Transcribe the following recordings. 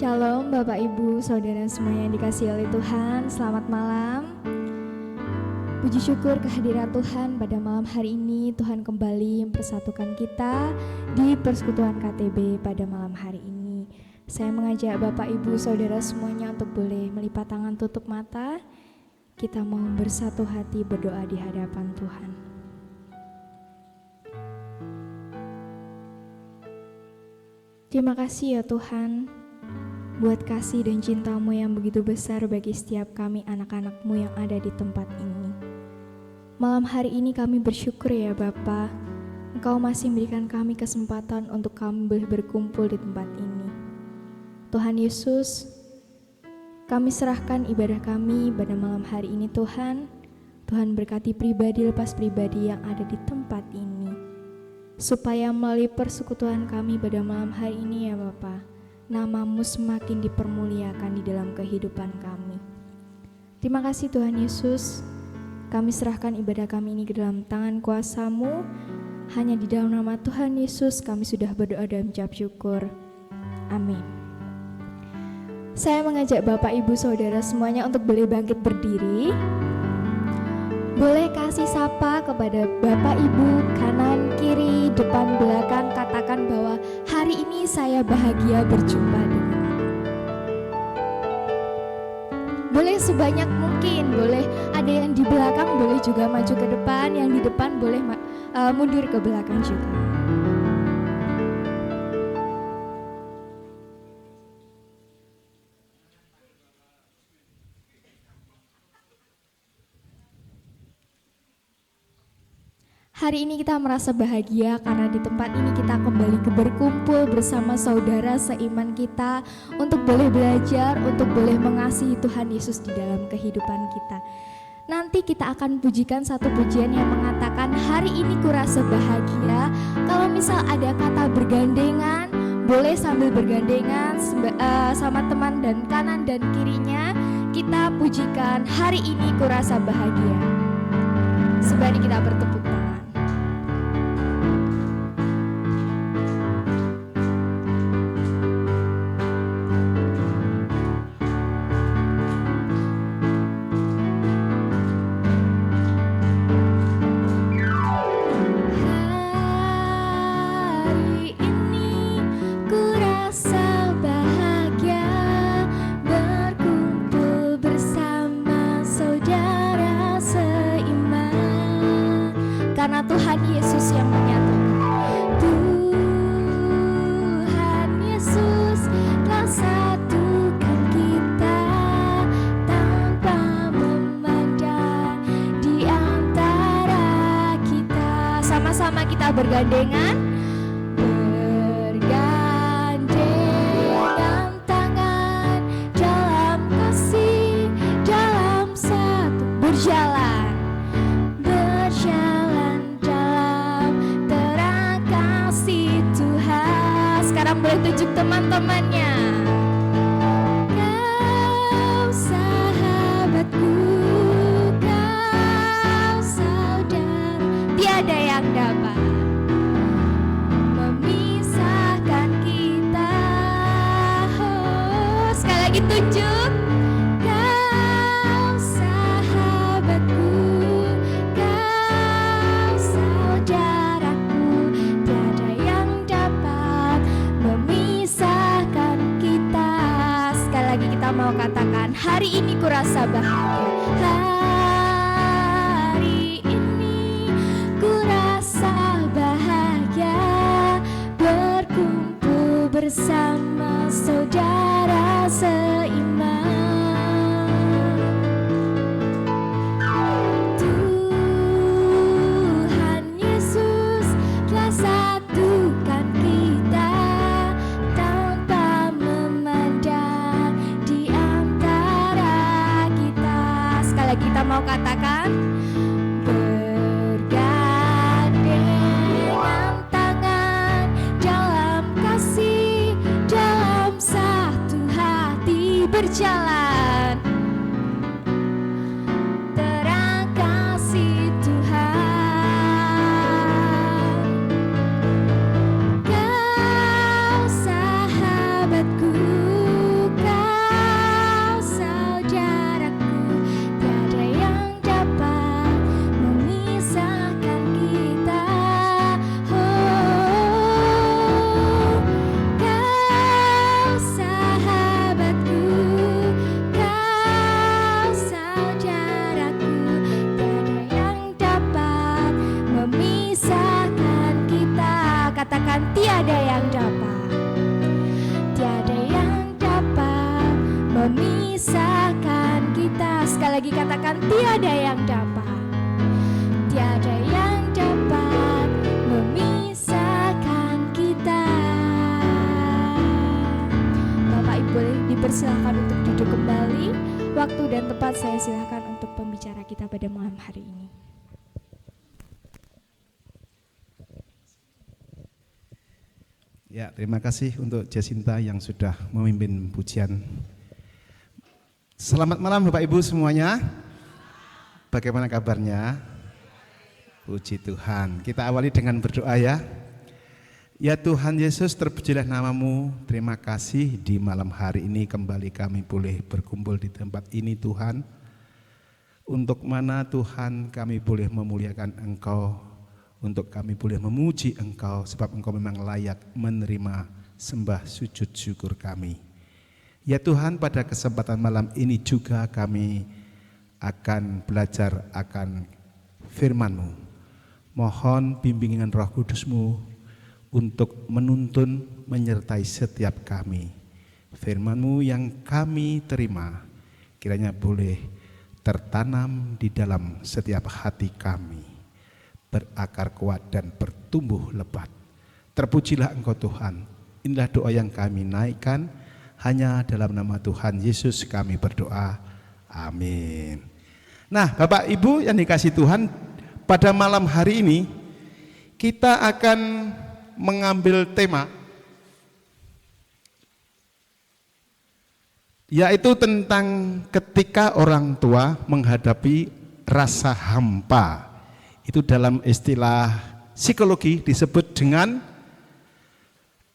Shalom Bapak Ibu, Saudara semua yang dikasihi oleh Tuhan. Selamat malam. Puji syukur kehadiran Tuhan pada malam hari ini. Tuhan kembali mempersatukan kita di persekutuan KTB pada malam hari ini. Saya mengajak Bapak Ibu Saudara semuanya untuk boleh melipat tangan, tutup mata. Kita mau bersatu hati berdoa di hadapan Tuhan. Terima kasih ya Tuhan, buat kasih dan cinta-Mu yang begitu besar bagi setiap kami anak-anak-Mu yang ada di tempat ini. Malam hari ini kami bersyukur ya Bapa, Engkau masih memberikan kami kesempatan untuk kami boleh berkumpul di tempat ini. Tuhan Yesus, kami serahkan ibadah kami pada malam hari ini Tuhan. Tuhan berkati pribadi lepas pribadi yang ada di tempat ini, supaya melalui persekutuan kami pada malam hari ini ya Bapa, nama-Mu semakin dipermuliakan di dalam kehidupan kami. Terima kasih Tuhan Yesus, kami serahkan ibadah kami ini ke dalam tangan kuasa-Mu. Hanya di dalam nama Tuhan Yesus kami sudah berdoa dan mengucap syukur. Amin. Saya mengajak Bapak Ibu Saudara semuanya untuk boleh bangkit berdiri. Boleh kasih sapa kepada Bapak Ibu kanan, kiri, depan, belakang. Katakan bahwa hari ini saya bahagia berjumpa dengan. Boleh sebanyak mungkin, boleh ada yang di belakang, boleh juga maju ke depan. Yang di depan boleh mundur ke belakang juga. Hari ini kita merasa bahagia karena di tempat ini kita kembali berkumpul bersama saudara seiman kita untuk boleh belajar, untuk boleh mengasihi Tuhan Yesus di dalam kehidupan kita. Nanti kita akan pujikan satu pujian yang mengatakan hari ini kurasa bahagia. Kalau misal ada kata bergandengan, boleh sambil bergandengan sama teman dan kanan dan kirinya. Kita pujikan hari ini kurasa bahagia. Sebari kita bertepuk tangan. Karena Tuhan Yesus yang menyatukan. Tuhan Yesus telah satukan kita tanpa memandang di antara kita. Sama-sama kita bergandengan. Bergandengan tangan dalam kasih, dalam satu berjalan. Boleh tunjuk teman-temannya. Kau sahabatku, kau saudara, tiada yang dapat memisahkan kita. Oh, sekali lagi tunjuk. Kau sahabatku, kau saudaraku, tiada yang dapat memisahkan kita. Sekali lagi kita mau katakan, hari ini kurasa bahagia. Hari ini kurasa bahagia berkumpul bersama saudara seiman. Tuhan Yesus telah satukan kita tanpa memandang di antara kita. Sekali lagi kita mau katakan, bergandengan tangan dalam kasih, dalam satu hati berjalan. Terang kasih Tuhan. Kau sahabatku, memisahkan kita. Katakan tiada yang dapat. Tiada yang dapat memisahkan kita. Sekali lagi katakan tiada yang dapat. Tiada yang dapat memisahkan kita. Bapak Ibu boleh dipersilakan untuk duduk kembali. Waktu dan tempat saya silakan untuk pembicara kita pada malam hari ini. Ya, terima kasih untuk Jacinta yang sudah memimpin pujian. Selamat malam Bapak Ibu semuanya. Bagaimana kabarnya? Puji Tuhan. Kita awali dengan berdoa ya. Ya Tuhan Yesus, terpujilah namamu. Terima kasih di malam hari ini kembali kami boleh berkumpul di tempat ini Tuhan. Untuk mana Tuhan kami boleh memuliakan Engkau, untuk kami boleh memuji Engkau, sebab Engkau memang layak menerima sembah sujud syukur kami. Ya Tuhan, pada kesempatan malam ini juga kami akan belajar akan firman-Mu. Mohon bimbingan Roh Kudus-Mu untuk menuntun menyertai setiap kami. Firman-Mu yang kami terima kiranya boleh tertanam di dalam setiap hati kami, berakar kuat dan bertumbuh lebat. Terpujilah Engkau Tuhan. Inilah doa yang kami naikkan, hanya dalam nama Tuhan Yesus kami berdoa. Amin. Nah Bapak Ibu yang dikasihi Tuhan, pada malam hari ini kita akan mengambil tema yaitu tentang ketika orang tua menghadapi rasa hampa. Itu dalam istilah psikologi disebut dengan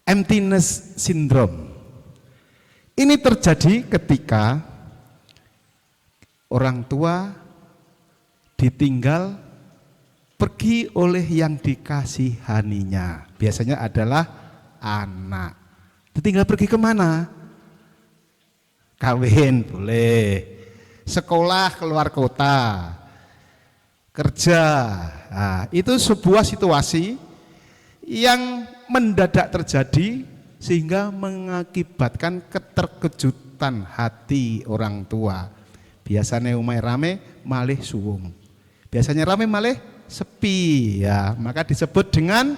emptiness syndrome. Ini terjadi ketika orang tua ditinggal pergi oleh yang dikasihaninya. Biasanya adalah anak. Ditinggal pergi kemana? Kawin boleh, sekolah keluar kota, kerja. Nah, itu sebuah situasi yang mendadak terjadi sehingga mengakibatkan keterkejutan hati orang tua. Biasanya umai rame malih suwung. Biasanya rame malih sepi ya, maka disebut dengan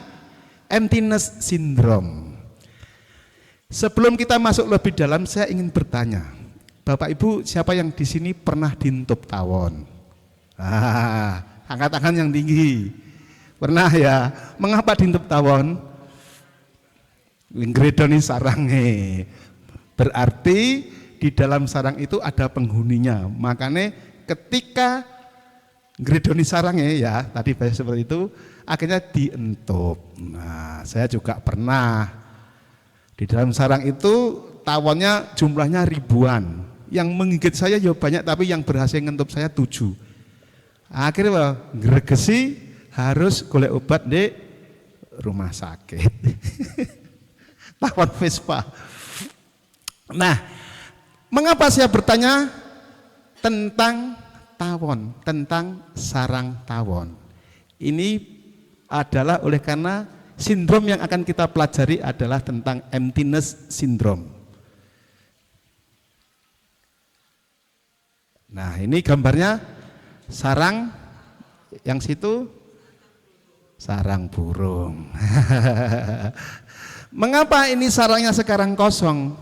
emptiness syndrome. Sebelum kita masuk lebih dalam, saya ingin bertanya, Bapak Ibu siapa yang di sini pernah diintup tawon? Angkat tangan yang tinggi. Pernah ya? Mengapa diintup tawon? Nggredoni sarange. Berarti di dalam sarang itu ada penghuninya. Makanya ketika nggredoni sarange ya, tadi bahasa seperti itu, akhirnya dientup. Nah, saya juga pernah. Di dalam sarang itu tawonnya jumlahnya ribuan. Yang menggigit saya ya banyak, tapi yang berhasil ngentup saya 7. Akhirnya gregesi harus golek obat di rumah sakit. Tawon Vespa. Nah, mengapa saya bertanya tentang tawon, tentang sarang tawon? Ini adalah oleh karena sindrom yang akan kita pelajari adalah tentang emptiness syndrome. Nah, ini gambarnya sarang yang situ sarang burung. Mengapa ini sarangnya sekarang kosong?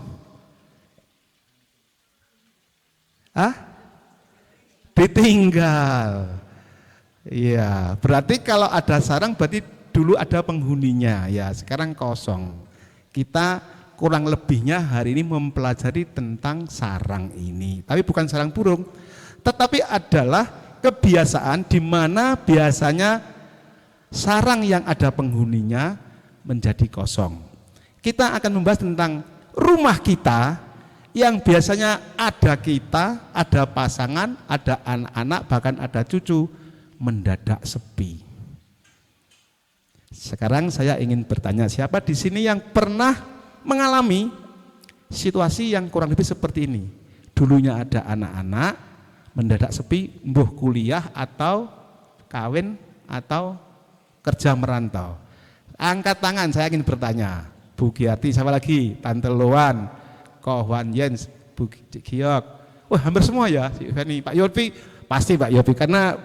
Ditinggal. Iya, berarti kalau ada sarang berarti dulu ada penghuninya, ya sekarang kosong. Kita kurang lebihnya hari ini mempelajari tentang sarang ini. Tapi bukan sarang burung, tetapi adalah kebiasaan di mana biasanya sarang yang ada penghuninya menjadi kosong. Kita akan membahas tentang rumah kita yang biasanya ada kita, ada pasangan, ada anak-anak, bahkan ada cucu, mendadak sepi. Sekarang saya ingin bertanya, siapa di sini yang pernah mengalami situasi yang kurang lebih seperti ini? Dulunya ada anak-anak, mendadak sepi, mbuh kuliah atau kawin atau kerja merantau. Angkat tangan, saya ingin bertanya. Bu Giati, siapa lagi? Tante Loan, Ko Wan Jens, Bu Giok. Wah, hampir semua ya, si Feni, Pak Yopi, pasti Pak Yopi, karena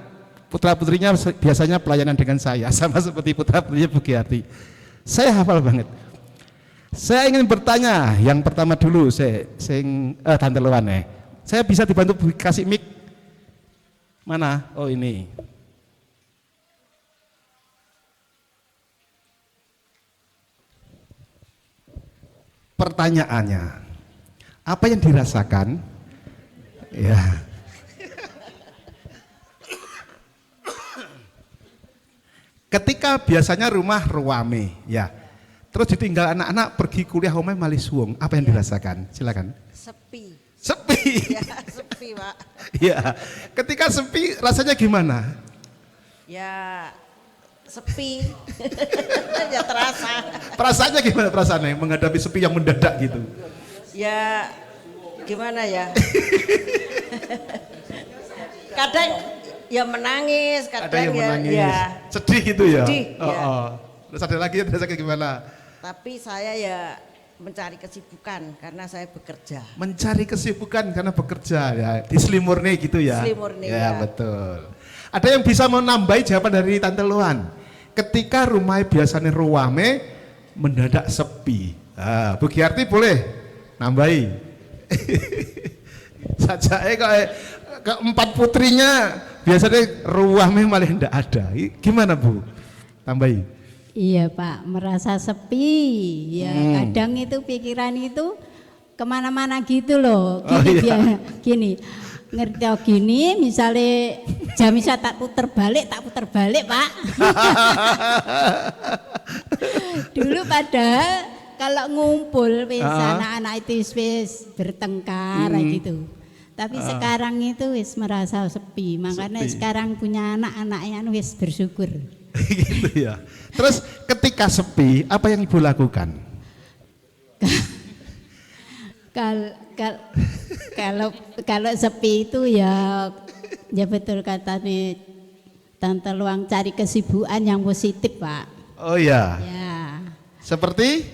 putra-putrinya biasanya pelayanan dengan saya, sama seperti putra-putrinya Bu Giati. Saya hafal banget. Saya ingin bertanya, yang pertama dulu, Tante Loan ya. Saya bisa dibantu kasih mic? Mana? Oh ini. Pertanyaannya, apa yang dirasakan? Ya. Ketika biasanya rumah ruame, ya. Terus ditinggal anak-anak pergi kuliah omah malih suwung, apa yang dirasakan? Silakan. Sepi. Sepi. Ya, sepi, Pak. Ya. Ketika sepi rasanya gimana? Ya, sepi. Ya terasa. Perasaannya gimana perasaannya menghadapi sepi yang mendadak gitu? Ya, gimana ya? Kadang ya menangis, Ada kadang yang menangis, ya sedih gitu ya? sedih, Oh, ya. oh. Terus ada lagi yang rasanya gimana? Tapi saya ya mencari kesibukan karena saya bekerja. Mencari kesibukan karena bekerja ya, di Slimurni gitu ya? Slimurni, ya. ya. Betul. Ada yang bisa menambahi jawaban dari Tante Loan? Ketika rumah biasanya ruame, mendadak sepi. Ah, Bu Giarti boleh nambahi. Saja keempat putrinya biasanya ruame malah tidak ada. Gimana Bu? Tambahi. Iya Pak, merasa sepi. Ya kadang itu pikiran itu kemana-mana gitu loh. Gini, gini. Ngerti gini, misalnya jam bisa tak puter balik Pak. Dulu padahal kalau ngumpul wis anak-anak itu wis bertengkar gitu. Tapi sekarang itu wis merasa sepi. Makanya sekarang punya anak-anaknya wis bersyukur. Gitu ya. Terus ketika sepi, apa yang Ibu lakukan? Kalau sepi itu ya betul kata nih Tante Luang, cari kesibukan yang positif Pak. Oh ya. Ya. Seperti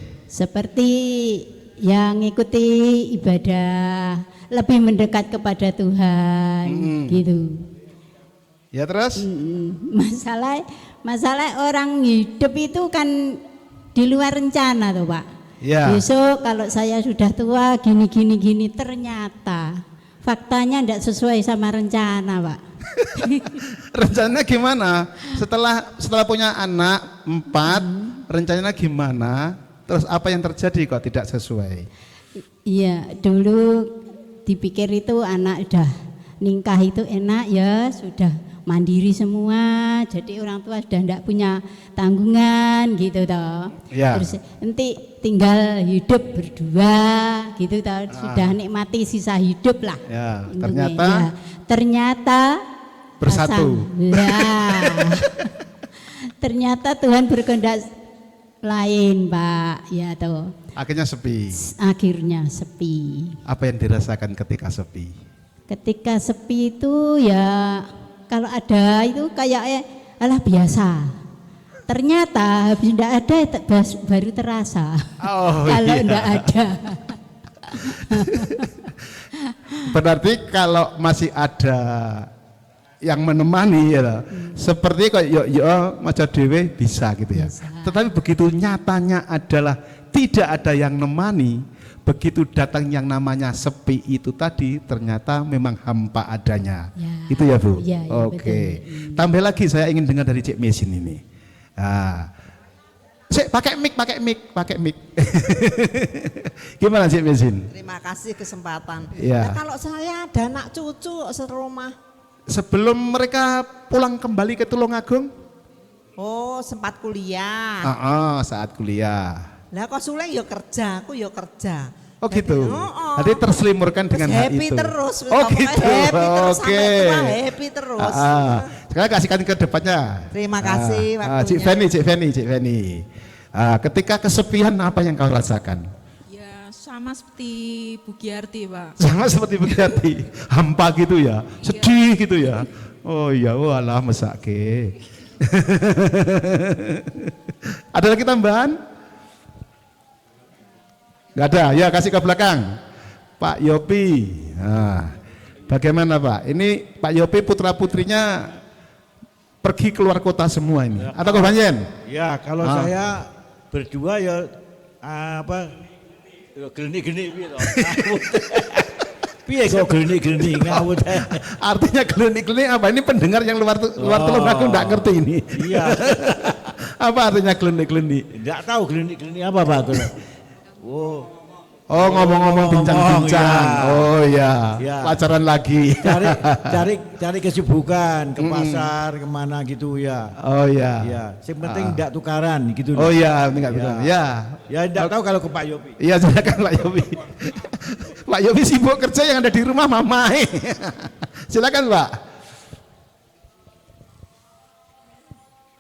yang ngikuti ibadah, lebih mendekat kepada Tuhan gitu. Ya terus? Masalah orang hidup itu kan di luar rencana tuh Pak. Ya. Besok kalau saya sudah tua gini ternyata faktanya tidak sesuai sama rencana Pak. Rencananya gimana? Setelah punya anak 4, rencananya gimana? Terus apa yang terjadi kok tidak sesuai? Iya, dulu dipikir itu anak udah nikah itu enak ya, sudah mandiri semua, jadi orang tua sudah tidak punya tanggungan gitu toh. Ya. Terus nanti tinggal hidup berdua gitu toh, sudah nikmati sisa hidup lah. Ya, Intinya, ternyata bersatu. Ternyata Tuhan berkehendak lain Pak, ya toh. Akhirnya sepi. Akhirnya sepi. Apa yang dirasakan ketika sepi? Ketika sepi itu ya kalau ada itu kayak alah biasa. Ternyata habis tidak ada baru terasa. Oh, kalau iya. tidak ada. Berarti kalau masih ada yang menemani ya, seperti kayak yo maca dewe bisa gitu ya. Bisa. Tetapi begitu nyatanya adalah tidak ada yang menemani, begitu datang yang namanya sepi itu tadi ternyata memang hampa adanya. Ya. Itu ya Bu? Ya, ya, Oke. betul. Tambah lagi saya ingin dengar dari Cik Mesin ini. Pakai mic. Gimana Cik Mesin? Terima kasih kesempatan. Ya. Nah, kalau saya ada anak cucu serumah. Sebelum mereka pulang kembali ke Tulungagung? Oh, sempat kuliah. Saat kuliah. Lah kok Suleng yo kerja, aku yo kerja. Oh gitu. Oh. Jadi terselimurkan dengan hal happy itu. terus. Oh Pokoknya gitu. Happy terus Oke. sampai tua, happy terus. Sekarang kasihkan ke depannya. Terima kasih Cik waktunya. Feni. Ketika kesepian apa yang kau rasakan? Ya sama seperti Bu Giarti Pak. Sama seperti begitu, hampa gitu ya, sedih gitu ya. Oh iya, walah mesake. Ada lagi tambahan? Nggak ada, ya kasih ke belakang. Pak Yopi, nah, bagaimana Pak? Ini Pak Yopi putra putrinya pergi keluar kota semua ini, Ya, atau kebanyakan? Ya, kalau saya berdua ya apa geni-geni piye to. Piye kok geni-geni ngawut. Artinya klinik-klinik apa? Ini pendengar yang luar telung aku enggak ngerti ini. Iya. Apa artinya klinik-klinik? Enggak tahu geni-geni apa Pak. Oh, ngomong-ngomong bincang-bincang. iya. Oh ya, Iya. pacaran lagi. Cari kesibukan ke pasar kemana gitu ya. Oh ya. Iya, yang penting enggak tukaran gitu. Oh ya, enggak Ya. betul. Ya. Ya enggak tahu kalau ke Pak Yopi. Iya, silakan Pak Yopi. Pak Yopi sibuk kerja, yang ada di rumah mamai. Silakan Pak.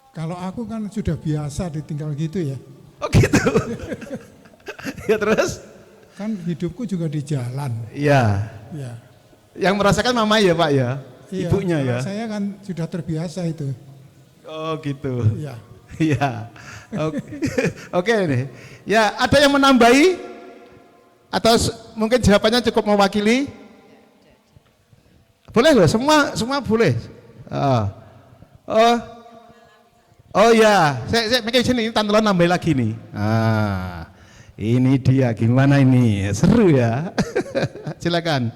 Kalau aku kan sudah biasa ditinggal gitu ya. Oh gitu. Ya terus? Kan hidupku juga di jalan. Iya. Ya. Yang merasakan mamai ya Pak ya? Iya, Ibunya kalau ya? saya kan sudah terbiasa itu. Oh gitu. Iya. Iya. Oke. Oke nih. Ya, ada yang menambahi? Atau mungkin jawabannya cukup mewakili? Boleh loh, semua boleh. Oh ya, saya mikir sini Tante Lon nambah lagi nih. Ini dia gimana ini? Seru ya. Silakan.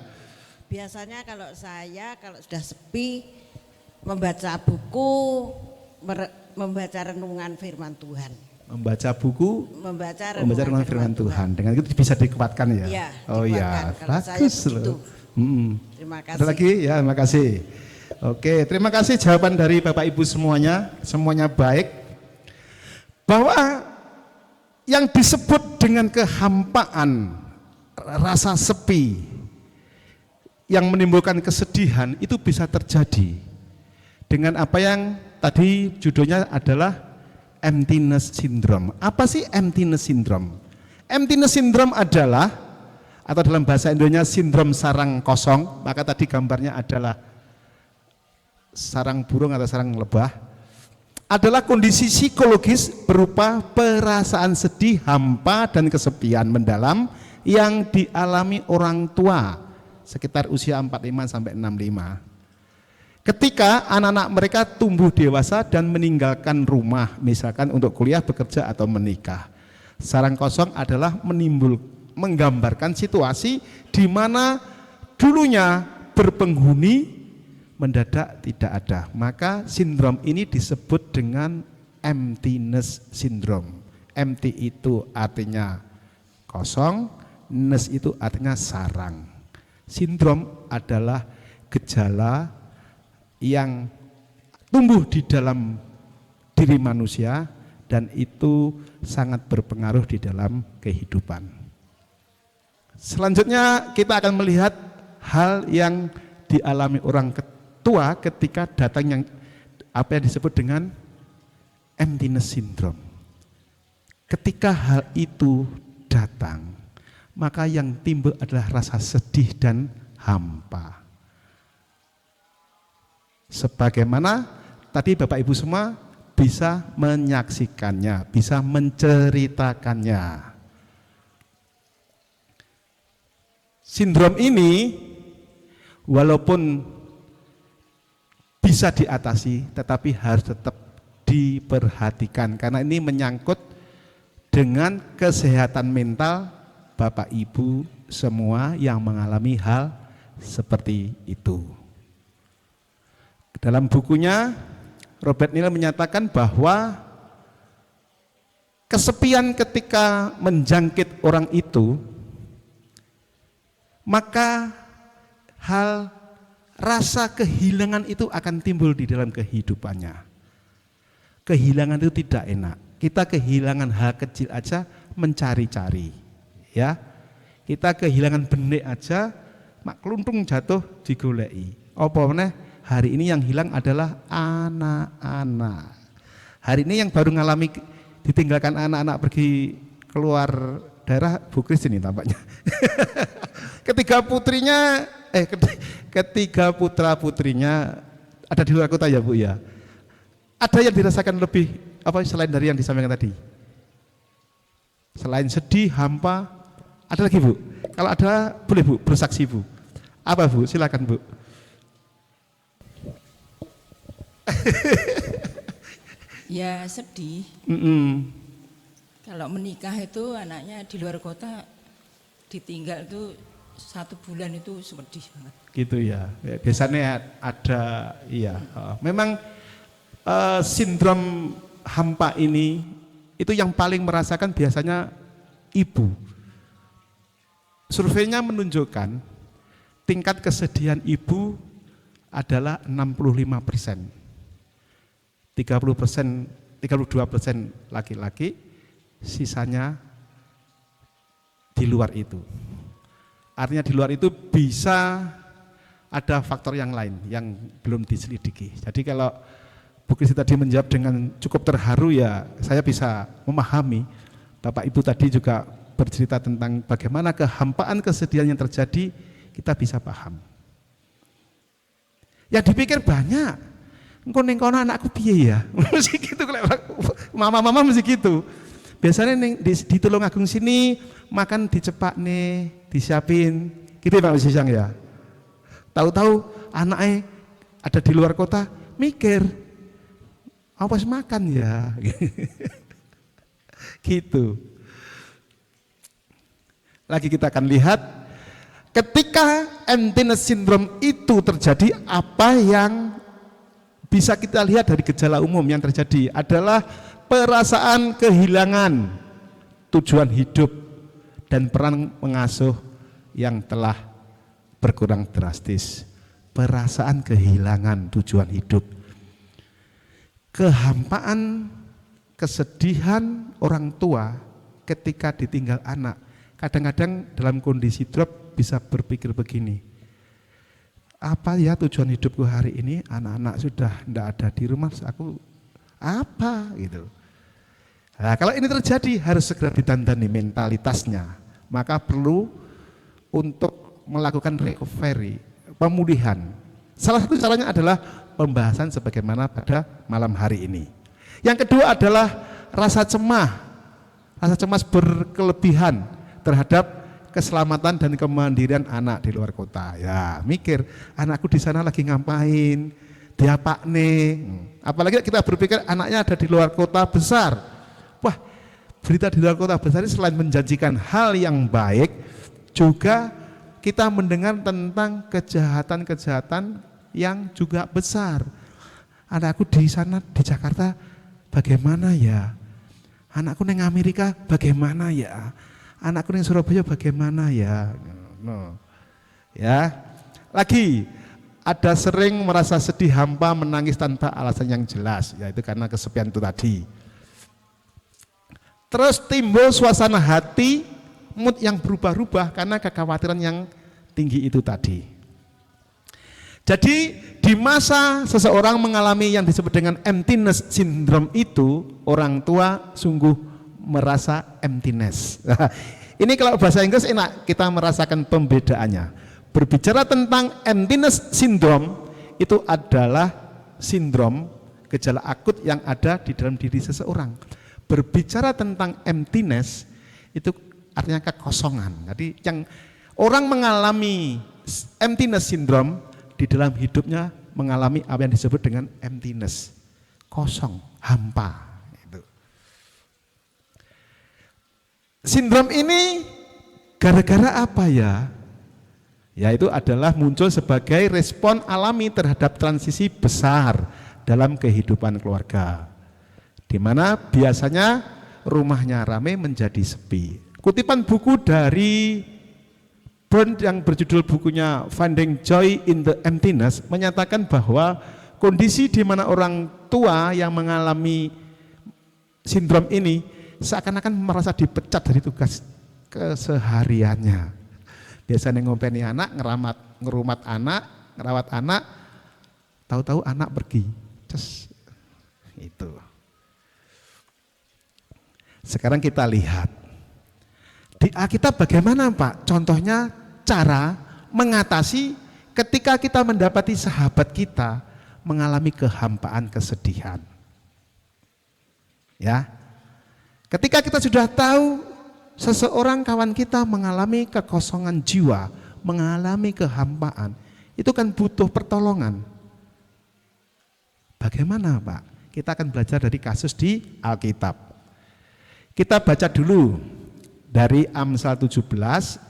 Biasanya kalau saya kalau sudah sepi membaca buku, membaca renungan firman Tuhan. Membaca buku, Membaca renungan firman Tuhan. Dengan itu bisa dikuatkan ya. Iya, Oh ya, dikuatkan. Kalau saya bagus begitu. loh. Mm-mm. Terima kasih. Ada lagi? Ya, terima kasih. Oke, terima kasih jawaban dari Bapak Ibu semuanya baik. Bahwa yang disebut dengan kehampaan, rasa sepi, yang menimbulkan kesedihan itu bisa terjadi dengan apa yang tadi judulnya adalah emptiness syndrome. Apa sih emptiness syndrome? Emptiness syndrome adalah, atau dalam bahasa Indonesia sindrom sarang kosong, maka tadi gambarnya adalah sarang burung atau sarang lebah, adalah kondisi psikologis berupa perasaan sedih, hampa, dan kesepian mendalam yang dialami orang tua sekitar usia 45 sampai 65. Ketika anak-anak mereka tumbuh dewasa dan meninggalkan rumah, misalkan untuk kuliah, bekerja, atau menikah. Sarang kosong adalah menggambarkan situasi di mana dulunya berpenghuni mendadak tidak ada. Maka sindrom ini disebut dengan emptiness syndrome. Empty itu artinya kosong, ness itu artinya sarang. Sindrom adalah gejala yang tumbuh di dalam diri manusia dan itu sangat berpengaruh di dalam kehidupan. Selanjutnya kita akan melihat hal yang dialami orang tua ketika datang yang apa yang disebut dengan emptiness syndrome. Ketika hal itu datang, maka yang timbul adalah rasa sedih dan hampa. Sebagaimana tadi Bapak Ibu semua bisa menyaksikannya, bisa menceritakannya. Sindrom ini walaupun bisa diatasi, tetapi harus tetap diperhatikan karena ini menyangkut dengan kesehatan mental Bapak Ibu semua yang mengalami hal seperti itu. Dalam bukunya Robert Neal menyatakan bahwa kesepian ketika menjangkit orang itu, maka hal rasa kehilangan itu akan timbul di dalam kehidupannya. Kehilangan itu tidak enak. Kita kehilangan hal kecil aja mencari-cari, ya. Kita kehilangan benik aja, mak keluntung jatuh digoleki. Apa meneh hari ini yang hilang adalah anak-anak. Hari ini yang baru ngalami ditinggalkan anak-anak pergi keluar daerah Bu Kristin ini tampaknya. Ketiga putra putrinya ada di luar kota ya Bu ya. Ada yang dirasakan lebih apa selain dari yang disampaikan tadi? Selain sedih, hampa, ada lagi Bu? Kalau ada boleh Bu, bersaksi Bu. Apa Bu? Silakan Bu. Ya sedih. Kalau menikah itu anaknya di luar kota ditinggal itu 1 bulan itu sedih banget. Gitu ya. Biasanya ada, iya. Memang sindrom hampa ini itu yang paling merasakan biasanya ibu. Surveinya menunjukkan tingkat kesedihan ibu adalah 65%. 30%, 32% laki-laki, sisanya di luar itu. Artinya di luar itu bisa ada faktor yang lain yang belum diselidiki. Jadi kalau Bu Kristi tadi menjawab dengan cukup terharu, ya saya bisa memahami. Bapak Ibu tadi juga bercerita tentang bagaimana kehampaan kesedihan yang terjadi, kita bisa paham. Ya dipikir banyak. Engko ning kono anakku piye ya? Mesti gitu, mama-mama mesti gitu. Biasanya di Tulungagung sini makan dicepak nih, disiapin. Gitu ya Pak Sisang ya. Tahu-tahu anaknya ada di luar kota, mikir, awas makan ya. Gitu. Lagi kita akan lihat ketika emptiness syndrome itu terjadi, apa yang bisa kita lihat dari gejala umum yang terjadi adalah perasaan kehilangan tujuan hidup dan peran mengasuh yang telah berkurang drastis. Perasaan kehilangan tujuan hidup, kehampaan, kesedihan orang tua ketika ditinggal anak. Kadang-kadang dalam kondisi drop bisa berpikir begini, apa ya tujuan hidupku hari ini, anak-anak sudah tidak ada di rumah, aku apa gitu. Nah, kalau ini terjadi harus segera ditandani mentalitasnya, maka perlu untuk melakukan recovery, pemulihan. Salah satu caranya adalah pembahasan sebagaimana pada malam hari ini. Yang kedua adalah rasa cemas berkelebihan terhadap keselamatan dan kemandirian anak di luar kota. Ya, mikir anakku di sana lagi ngapain, dia pak nih. Apalagi kita berpikir anaknya ada di luar kota besar. Wah, berita di luar kota besar ini selain menjanjikan hal yang baik, juga kita mendengar tentang kejahatan-kejahatan yang juga besar. Anakku di sana di Jakarta bagaimana ya? Anakku di Amerika bagaimana ya? Anakku di Surabaya bagaimana ya? No. Ya. Lagi ada sering merasa sedih, hampa, menangis tanpa alasan yang jelas, yaitu karena kesepian itu tadi. Terus timbul suasana hati, mood yang berubah-ubah karena kekhawatiran yang tinggi itu tadi. Jadi di masa seseorang mengalami yang disebut dengan emptiness syndrome itu, orang tua sungguh merasa emptiness. Ini kalau bahasa Inggris enak, kita merasakan pembedaannya. Berbicara tentang emptiness syndrome, itu adalah sindrom gejala akut yang ada di dalam diri seseorang. Berbicara tentang emptiness, itu artinya kekosongan. Jadi yang orang mengalami emptiness syndrome, di dalam hidupnya mengalami apa yang disebut dengan emptiness, kosong, hampa. Sindrom ini gara-gara apa ya? Yaitu adalah muncul sebagai respon alami terhadap transisi besar dalam kehidupan keluarga, di mana biasanya rumahnya ramai menjadi sepi. Kutipan buku dari Burn yang berjudul bukunya Finding Joy in the Emptiness menyatakan bahwa kondisi di mana orang tua yang mengalami sindrom ini seakan-akan merasa dipecat dari tugas kesehariannya. Biasanya ngopeni anak, ngerumat anak, ngerawat anak, tahu-tahu anak pergi. Itu. Sekarang kita lihat di Alkitab bagaimana Pak? Contohnya cara mengatasi ketika kita mendapati sahabat kita mengalami kehampaan, kesedihan. Ya. Ketika kita sudah tahu seseorang kawan kita mengalami kekosongan jiwa, mengalami kehampaan, itu kan butuh pertolongan. Bagaimana Pak? Kita akan belajar dari kasus di Alkitab. Kita baca dulu dari Amsal 17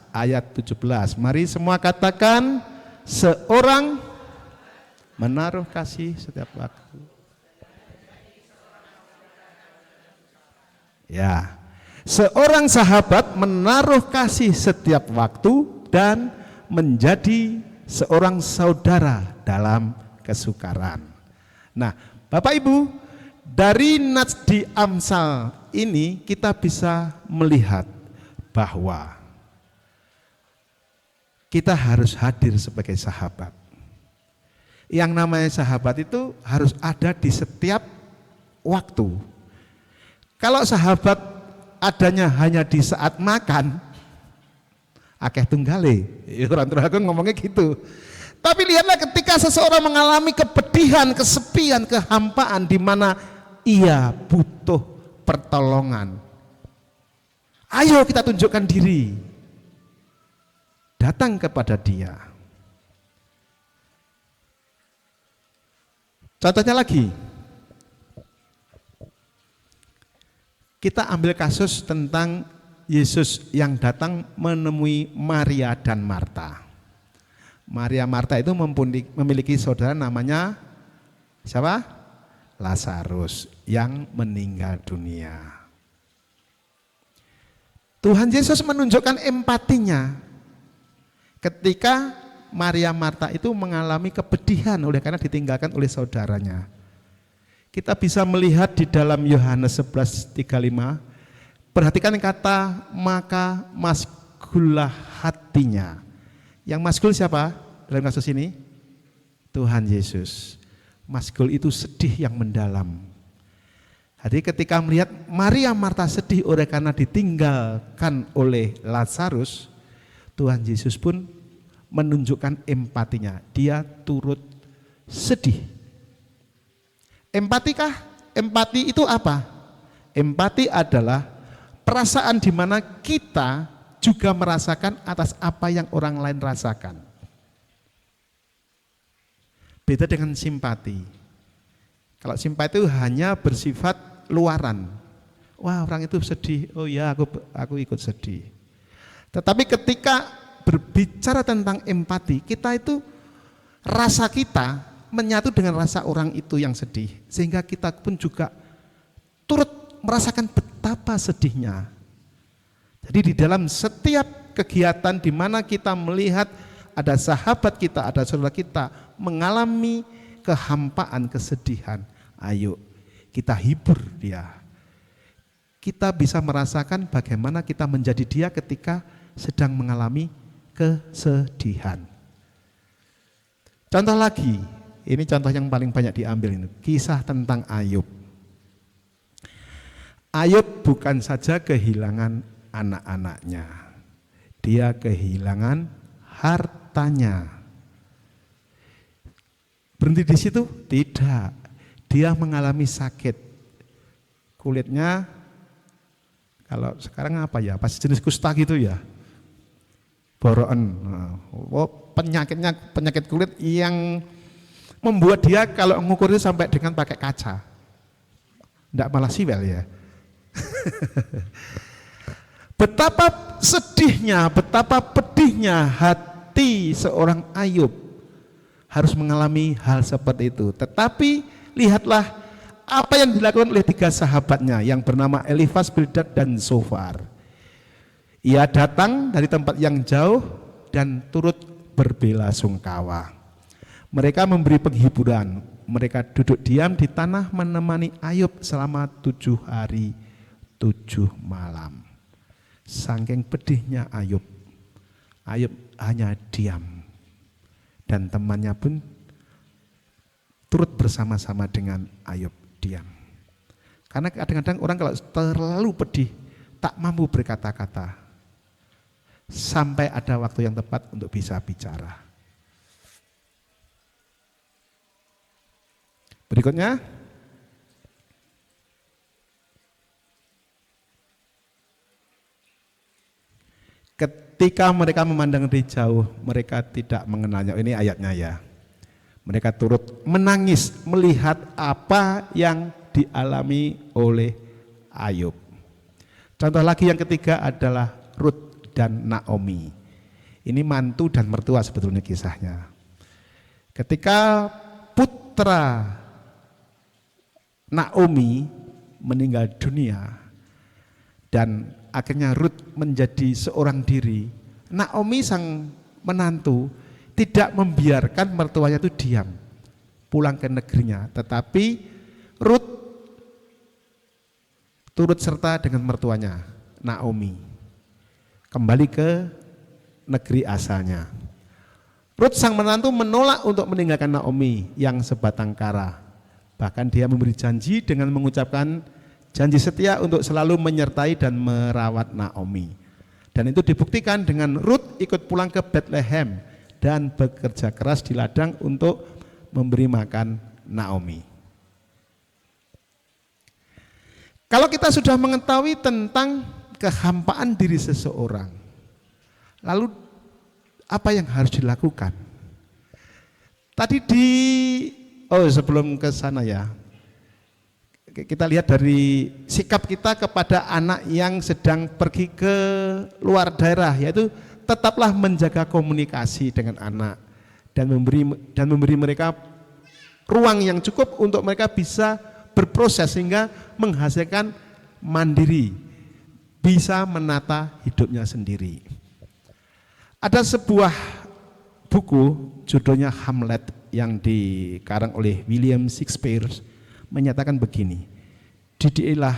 ayat 17. Mari semua katakan, seorang menaruh kasih setiap waktu. Ya, seorang sahabat menaruh kasih setiap waktu dan menjadi seorang saudara dalam kesukaran. Nah, Bapak Ibu, dari nats di Amsal ini kita bisa melihat bahwa kita harus hadir sebagai sahabat. Yang namanya sahabat itu harus ada di setiap waktu. Kalau sahabat adanya hanya di saat makan, akeh tunggale. Orang terakhir ngomongnya gitu. Tapi lihatlah ketika seseorang mengalami kepedihan, kesepian, kehampaan di mana ia butuh pertolongan. Ayo kita tunjukkan diri. Datang kepada dia. Contohnya lagi. Kita ambil kasus tentang Yesus yang datang menemui Maria dan Marta. Maria Marta itu memiliki saudara namanya siapa? Lazarus yang meninggal dunia. Tuhan Yesus menunjukkan empatinya ketika Maria Marta itu mengalami kepedihan oleh karena ditinggalkan oleh saudaranya. Kita bisa melihat di dalam Yohanes 11:35, perhatikan kata maka maskullah hatinya. Yang maskul siapa dalam kasus ini? Tuhan Yesus. Maskul itu sedih yang mendalam. Jadi ketika melihat Maria Marta sedih oleh karena ditinggalkan oleh Lazarus, Tuhan Yesus pun menunjukkan empatinya. Dia turut sedih. Empatikah? Empati itu apa? Empati adalah perasaan di mana kita juga merasakan atas apa yang orang lain rasakan. Beda dengan simpati. Kalau simpati itu hanya bersifat luaran. Wah, orang itu sedih. Oh ya, aku ikut sedih. Tetapi ketika berbicara tentang empati, kita itu rasa kita menyatu dengan rasa orang itu yang sedih, sehingga kita pun juga turut merasakan betapa sedihnya. Jadi di dalam setiap kegiatan di mana kita melihat ada sahabat kita, ada saudara kita mengalami kehampaan, kesedihan, ayo kita hibur dia. Kita bisa merasakan bagaimana kita menjadi dia ketika sedang mengalami kesedihan. Contoh lagi, ini contoh yang paling banyak diambil ini, kisah tentang Ayub. Ayub bukan saja kehilangan anak-anaknya, dia kehilangan hartanya. Berhenti di situ? Tidak. Dia mengalami sakit. Kulitnya, kalau sekarang apa ya? Pas jenis kusta gitu ya. Boroen. Penyakitnya penyakit kulit yang membuat dia kalau mengukur itu sampai dengan pakai kaca. Enggak malah siwel ya. Betapa sedihnya, betapa pedihnya hati seorang Ayub harus mengalami hal seperti itu. Tetapi lihatlah apa yang dilakukan oleh tiga sahabatnya yang bernama Elifas, Bildad, dan Zofar. Ia datang dari tempat yang jauh dan turut berbelasungkawa. Mereka memberi penghiburan, mereka duduk diam di tanah menemani Ayub selama 7 hari 7 malam. Saking pedihnya Ayub, Ayub hanya diam. Dan temannya pun turut bersama-sama dengan Ayub diam. Karena kadang-kadang orang kalau terlalu pedih, tak mampu berkata-kata. Sampai ada waktu yang tepat untuk bisa bicara. Berikutnya, Ketika mereka memandang dari jauh, mereka tidak mengenalnya. Ini ayatnya ya. Mereka turut menangis melihat apa yang dialami oleh Ayub. Contoh lagi yang ketiga adalah Rut dan Naomi. Ini mantu dan mertua sebetulnya kisahnya. Ketika putra Naomi meninggal dunia dan akhirnya Rut menjadi seorang diri, Naomi sang menantu tidak membiarkan mertuanya itu diam pulang ke negerinya, tetapi Rut turut serta dengan mertuanya Naomi kembali ke negeri asalnya. Rut sang menantu menolak untuk meninggalkan Naomi yang sebatang kara. Bahkan dia memberi janji dengan mengucapkan janji setia untuk selalu menyertai dan merawat Naomi. Dan itu dibuktikan dengan Rut ikut pulang ke Bethlehem dan bekerja keras di ladang untuk memberi makan Naomi. Kalau kita sudah mengetahui tentang kehampaan diri seseorang, lalu apa yang harus dilakukan? Tadi sebelum ke sana ya, kita lihat dari sikap kita kepada anak yang sedang pergi ke luar daerah, yaitu tetaplah menjaga komunikasi dengan anak dan memberi mereka ruang yang cukup untuk mereka bisa berproses sehingga menghasilkan mandiri, bisa menata hidupnya sendiri. Ada sebuah buku judulnya Hamlet yang dikarang oleh William Shakespeare menyatakan begini, didiklah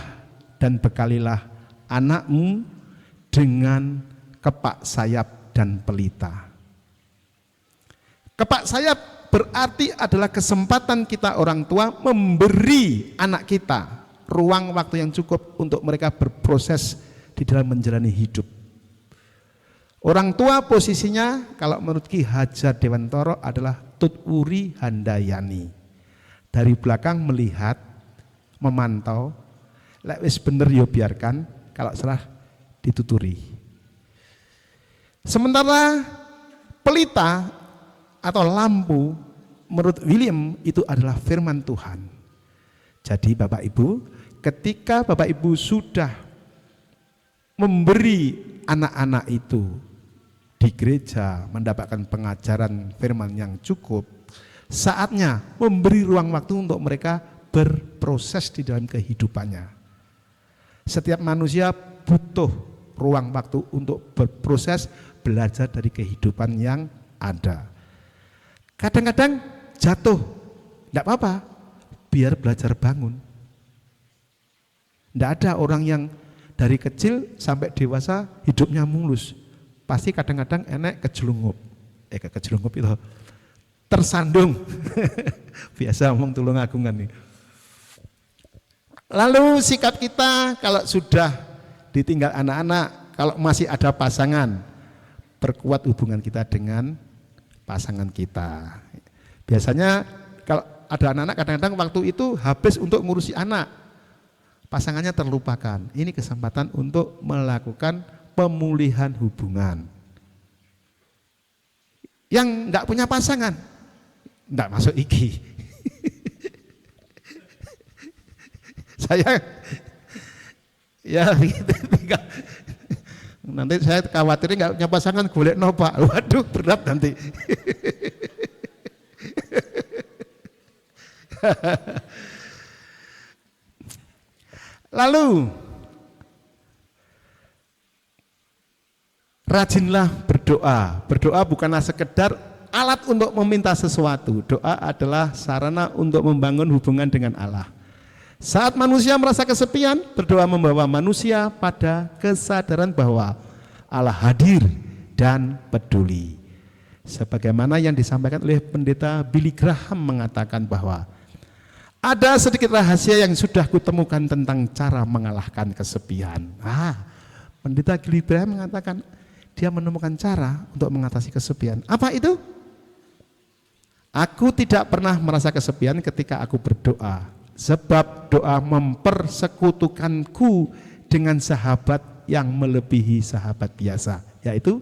dan bekalilah anakmu dengan kepak sayap dan pelita. Kepak sayap berarti adalah kesempatan kita orang tua memberi anak kita ruang waktu yang cukup untuk mereka berproses di dalam menjalani hidup. Orang tua posisinya kalau menurut Ki Hajar Dewantara adalah tutwuri handayani. Dari belakang melihat, memantau, lek wis bener yo biarkan, kalau salah dituturi. Sementara pelita atau lampu menurut William itu adalah firman Tuhan. Jadi Bapak Ibu, ketika Bapak Ibu sudah memberi anak-anak itu di gereja mendapatkan pengajaran firman yang cukup, saatnya memberi ruang waktu untuk mereka berproses di dalam kehidupannya. Setiap manusia butuh ruang waktu untuk berproses, belajar dari kehidupan yang ada. Kadang-kadang jatuh, tidak apa-apa, biar belajar bangun. Tidak ada orang yang dari kecil sampai dewasa hidupnya mulus. Pasti kadang-kadang enek kejelungup. Kejelungup itu tersandung. Biasa ngomong tulung agungan nih. Lalu sikap kita kalau sudah ditinggal anak-anak, kalau masih ada pasangan, perkuat hubungan kita dengan pasangan kita. Biasanya kalau ada anak-anak kadang-kadang waktu itu habis untuk ngurusi anak, pasangannya terlupakan. Ini kesempatan untuk melakukan pemulihan hubungan. Yang enggak punya pasangan, enggak masuk iki. Saya ya gitu, nanti saya khawatir enggak punya pasangan golek no Pak. Waduh, berat nanti. Lalu rajinlah berdoa. Berdoa bukanlah sekedar alat untuk meminta sesuatu. Doa adalah sarana untuk membangun hubungan dengan Allah. Saat manusia merasa kesepian, berdoa membawa manusia pada kesadaran bahwa Allah hadir dan peduli. Sebagaimana yang disampaikan oleh pendeta Billy Graham mengatakan bahwa ada sedikit rahasia yang sudah kutemukan tentang cara mengalahkan kesepian. Pendeta Billy Graham mengatakan dia menemukan cara untuk mengatasi kesepian. Apa itu? Aku tidak pernah merasa kesepian ketika aku berdoa, sebab doa mempersekutukanku dengan sahabat yang melebihi sahabat biasa. yaitu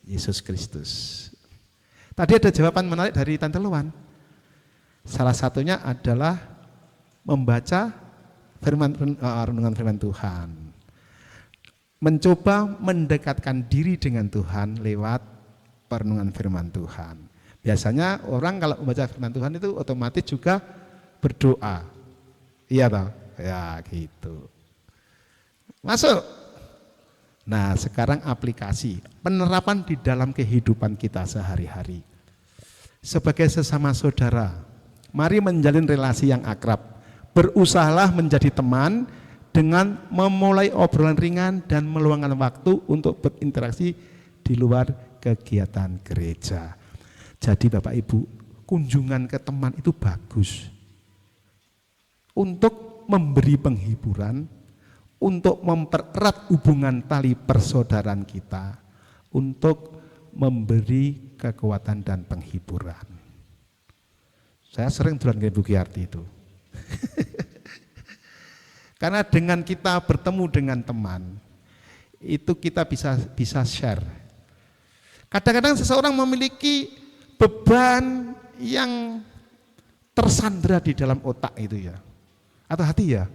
Yesus Kristus. Tadi ada jawaban menarik dari Tante Luan. Salah satunya adalah membaca renungan firman Tuhan. Mencoba mendekatkan diri dengan Tuhan lewat perenungan firman Tuhan. Biasanya orang kalau membaca firman Tuhan itu otomatis juga berdoa. Iya toh? Ya gitu. Masuk. Nah, sekarang aplikasi penerapan di dalam kehidupan kita sehari-hari. Sebagai sesama saudara, mari menjalin relasi yang akrab. Berusahalah menjadi teman dengan memulai obrolan ringan dan meluangkan waktu untuk berinteraksi di luar kegiatan gereja. Jadi Bapak Ibu, kunjungan ke teman itu bagus. Untuk memberi penghiburan, untuk mempererat hubungan tali persaudaraan kita, untuk memberi kekuatan dan penghiburan. Saya sering dolan ke Ibu Giarti itu. Karena dengan kita bertemu dengan teman, itu kita bisa share. Kadang-kadang seseorang memiliki beban yang tersandra di dalam otak itu ya, atau hati ya.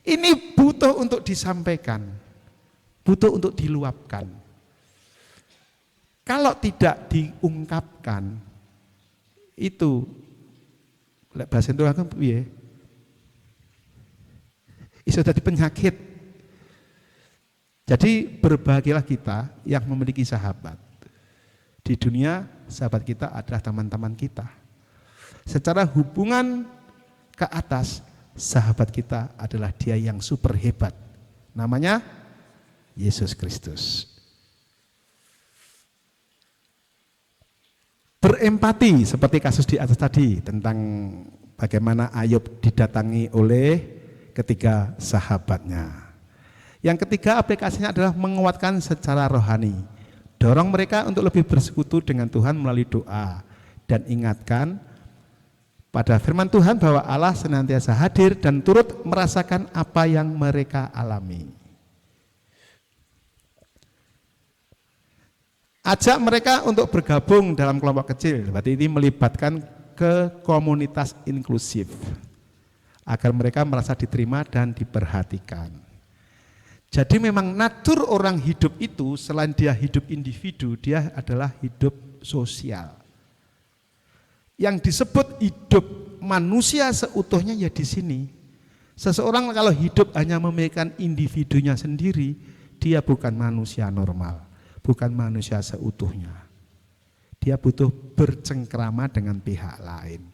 Ini butuh untuk disampaikan, butuh untuk diluapkan. Kalau tidak diungkapkan, itu bahasa Indonesia kan piye? Iso dadi penyakit. Jadi berbahagialah kita yang memiliki sahabat. Di dunia sahabat kita adalah teman-teman kita. Secara hubungan ke atas, sahabat kita adalah dia yang super hebat. Namanya Yesus Kristus. Berempati seperti kasus di atas tadi tentang bagaimana Ayub didatangi oleh ketiga sahabatnya. Yang ketiga aplikasinya adalah menguatkan secara rohani. Dorong mereka untuk lebih bersekutu dengan Tuhan melalui doa. Dan ingatkan pada firman Tuhan bahwa Allah senantiasa hadir dan turut merasakan apa yang mereka alami. Ajak mereka untuk bergabung dalam kelompok kecil. Berarti ini melibatkan ke komunitas inklusif. Agar mereka merasa diterima dan diperhatikan. Jadi memang natur orang hidup itu selain dia hidup individu, dia adalah hidup sosial. Yang disebut hidup manusia seutuhnya ya di sini. Seseorang kalau hidup hanya memikirkan individunya sendiri, dia bukan manusia normal, bukan manusia seutuhnya. Dia butuh bercengkrama dengan pihak lain.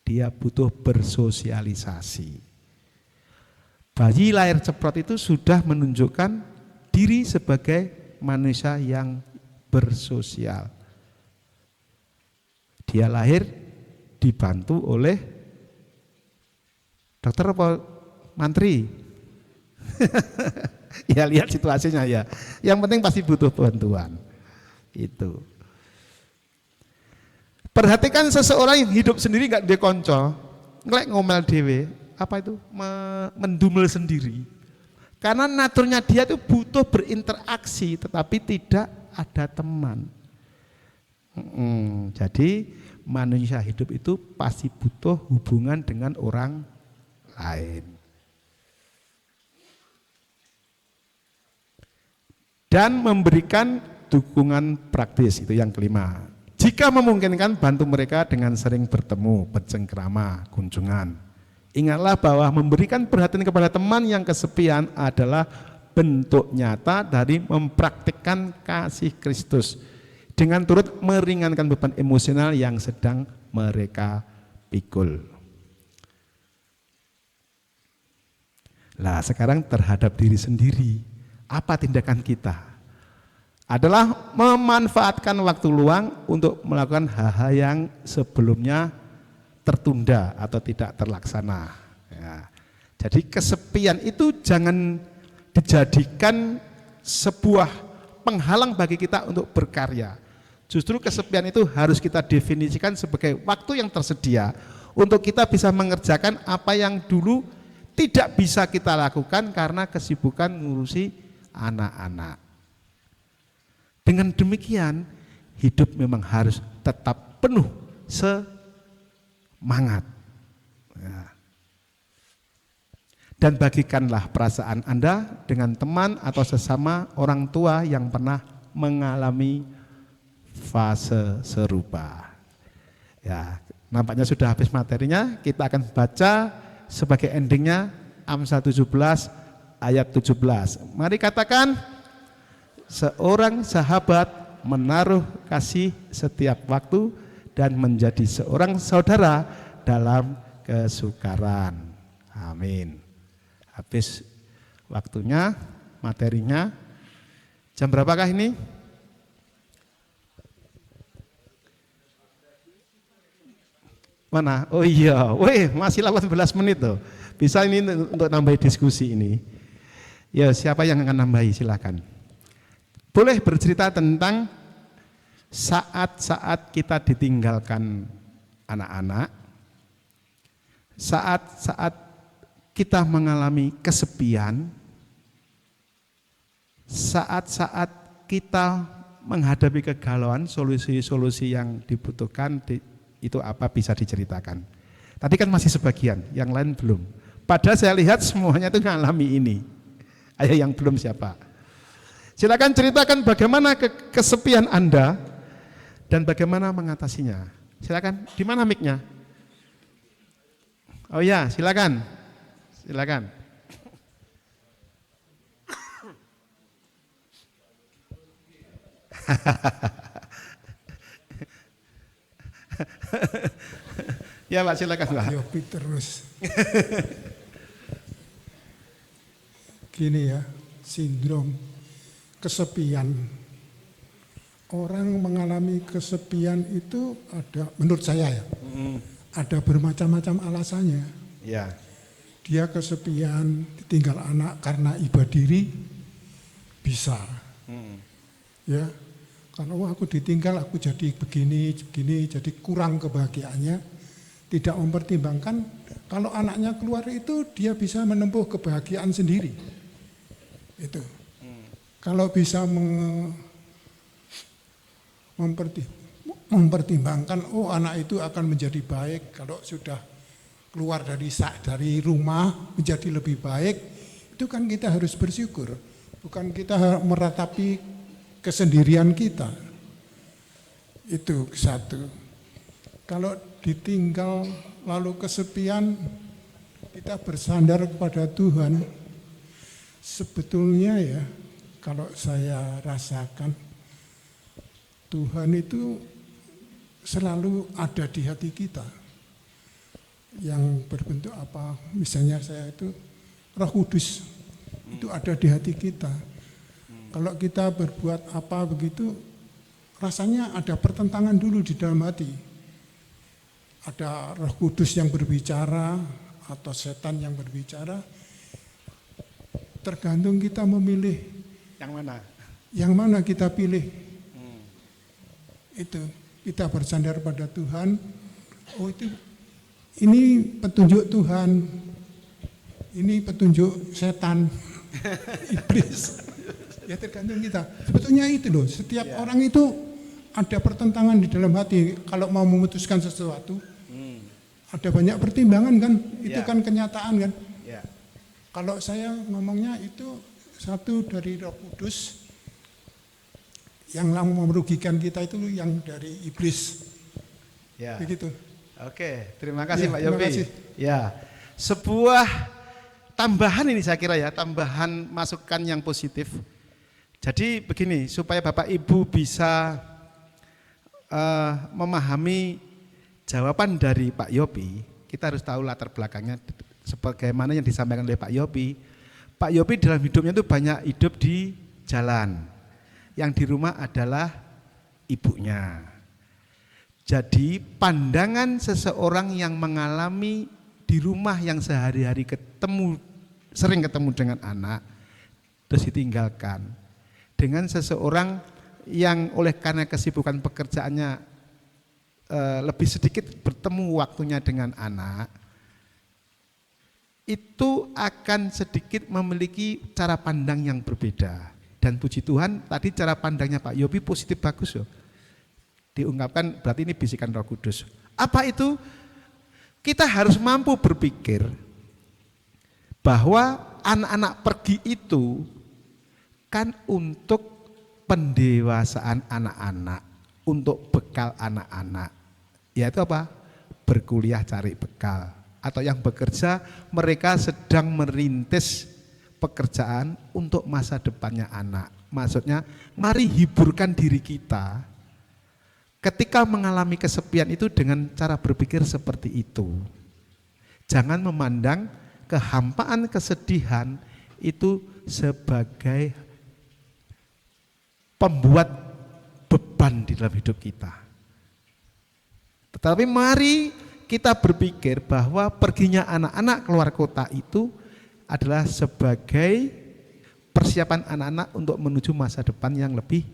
Dia butuh bersosialisasi. Bayi lahir ceprot itu sudah menunjukkan diri sebagai manusia yang bersosial. Dia lahir dibantu oleh dokter apa mantri? Ya lihat situasinya ya. Yang penting pasti butuh bantuan. Itu. Perhatikan seseorang yang hidup sendiri nggak dia konco, ngelek ngomel dewe, apa itu mendumel sendiri. Karena naturnya dia itu butuh berinteraksi, tetapi tidak ada teman. Jadi manusia hidup itu pasti butuh hubungan dengan orang lain. Dan memberikan dukungan praktis, itu yang kelima. Jika memungkinkan, bantu mereka dengan sering bertemu, bercengkrama, kunjungan. Ingatlah bahwa memberikan perhatian kepada teman yang kesepian adalah bentuk nyata dari mempraktikkan kasih Kristus dengan turut meringankan beban emosional yang sedang mereka pikul. Nah, sekarang terhadap diri sendiri, apa tindakan kita? Adalah memanfaatkan waktu luang untuk melakukan hal-hal yang sebelumnya tertunda atau tidak terlaksana. Ya. Jadi kesepian itu jangan dijadikan sebuah penghalang bagi kita untuk berkarya. Justru kesepian itu harus kita definisikan sebagai waktu yang tersedia untuk kita bisa mengerjakan apa yang dulu tidak bisa kita lakukan karena kesibukan ngurusi anak-anak. Dengan demikian, hidup memang harus tetap penuh semangat. Ya. Dan bagikanlah perasaan Anda dengan teman atau sesama orang tua yang pernah mengalami fase serupa. Ya, nampaknya sudah habis materinya, kita akan baca sebagai endingnya Amsal 17 ayat 17. Mari katakan, seorang sahabat menaruh kasih setiap waktu dan menjadi seorang saudara dalam kesukaran. Amin. Habis waktunya, materinya. Jam berapakah ini? Mana? Oh iya, weh masih 18 menit tuh. Bisa ini untuk nambah diskusi ini. Ya, siapa yang akan nambahi silakan. Boleh bercerita tentang saat-saat kita ditinggalkan anak-anak, saat-saat kita mengalami kesepian, saat-saat kita menghadapi kegalauan, solusi-solusi yang dibutuhkan itu apa bisa diceritakan. Tadi kan masih sebagian, yang lain belum. Padahal saya lihat semuanya itu mengalami ini. Ayo yang belum siapa? Silakan ceritakan bagaimana kesepian Anda dan bagaimana mengatasinya. Silakan, di mana mic-nya? Oh ya, silakan. Silakan. Ya Pak, silakan Pak. Yopi terus. Gini ya, sindrom kesepian. Orang mengalami kesepian itu ada, menurut saya ya, ada bermacam-macam alasannya. Ya. Dia kesepian, ditinggal anak karena iba diri, bisa. Ya, kalau aku ditinggal, aku jadi begini, jadi kurang kebahagiaannya. Tidak mempertimbangkan kalau anaknya keluar itu dia bisa menempuh kebahagiaan sendiri. Itu. Kalau bisa mempertimbangkan, oh anak itu akan menjadi baik kalau sudah keluar dari rumah menjadi lebih baik, itu kan kita harus bersyukur. Bukan kita meratapi kesendirian kita. Itu satu. Kalau ditinggal lalu kesepian, kita bersandar kepada Tuhan. Sebetulnya ya, kalau saya rasakan, Tuhan itu selalu ada di hati kita. Yang berbentuk apa, misalnya saya itu Roh Kudus, itu ada di hati kita. Kalau kita berbuat apa begitu, rasanya ada pertentangan dulu di dalam hati. Ada Roh Kudus yang berbicara atau setan yang berbicara. Tergantung kita memilih. Yang mana? Yang mana kita pilih. Itu kita bersandar pada Tuhan. Oh itu, ini petunjuk Tuhan. Ini petunjuk setan, iblis. Ya tergantung kita. Sebetulnya itu loh, setiap orang itu ada pertentangan di dalam hati. Kalau mau memutuskan sesuatu, ada banyak pertimbangan kan. Itu kan kenyataan kan. Kalau saya ngomongnya itu satu dari Roh Kudus, yang merugikan kita itu yang dari iblis. Ya. Begitu. Oke, terima kasih Pak terima Yopi. kasih. Ya, sebuah tambahan ini saya kira ya, tambahan masukan yang positif. Jadi begini, supaya Bapak Ibu bisa memahami jawaban dari Pak Yopi, kita harus tahu latar belakangnya sebagaimana yang disampaikan oleh Pak Yopi. Pak Yopi dalam hidupnya itu banyak hidup di jalan. Yang di rumah adalah ibunya. Jadi pandangan seseorang yang mengalami di rumah yang sehari-hari sering ketemu dengan anak, terus ditinggalkan, dengan seseorang yang oleh karena kesibukan pekerjaannya lebih sedikit bertemu waktunya dengan anak, itu akan sedikit memiliki cara pandang yang berbeda. Dan puji Tuhan tadi cara pandangnya Pak Yopi positif bagus loh. Diungkapkan berarti ini bisikan Roh Kudus. Apa itu? Kita harus mampu berpikir bahwa anak-anak pergi itu kan untuk pendewasaan anak-anak, untuk bekal anak-anak. Yaitu apa? Berkuliah cari bekal. Atau yang bekerja mereka sedang merintis pekerjaan untuk masa depannya anak. Maksudnya mari hiburkan diri kita ketika mengalami kesepian itu dengan cara berpikir seperti itu. Jangan memandang kehampaan, kesedihan itu sebagai pembuat beban di dalam hidup kita. Tetapi mari kita berpikir bahwa perginya anak-anak keluar kota itu adalah sebagai persiapan anak-anak untuk menuju masa depan yang lebih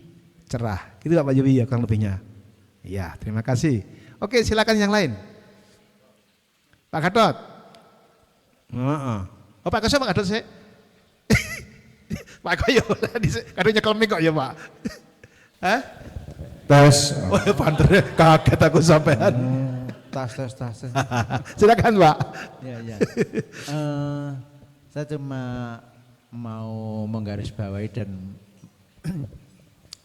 cerah. Gitu Pak Yopi ya kurang lebihnya. Ya, terima kasih. Oke, silakan yang lain. Pak Gatot. Oh, Pak Koso, Pak Gatot sih. Pak Koyo, kadang nyekel mic kok ya Pak. Hah? Tes. Oh, panter kaget aku sampean. Tas. Silakan Pak. Ya. Saya cuma mau menggarisbawahi dan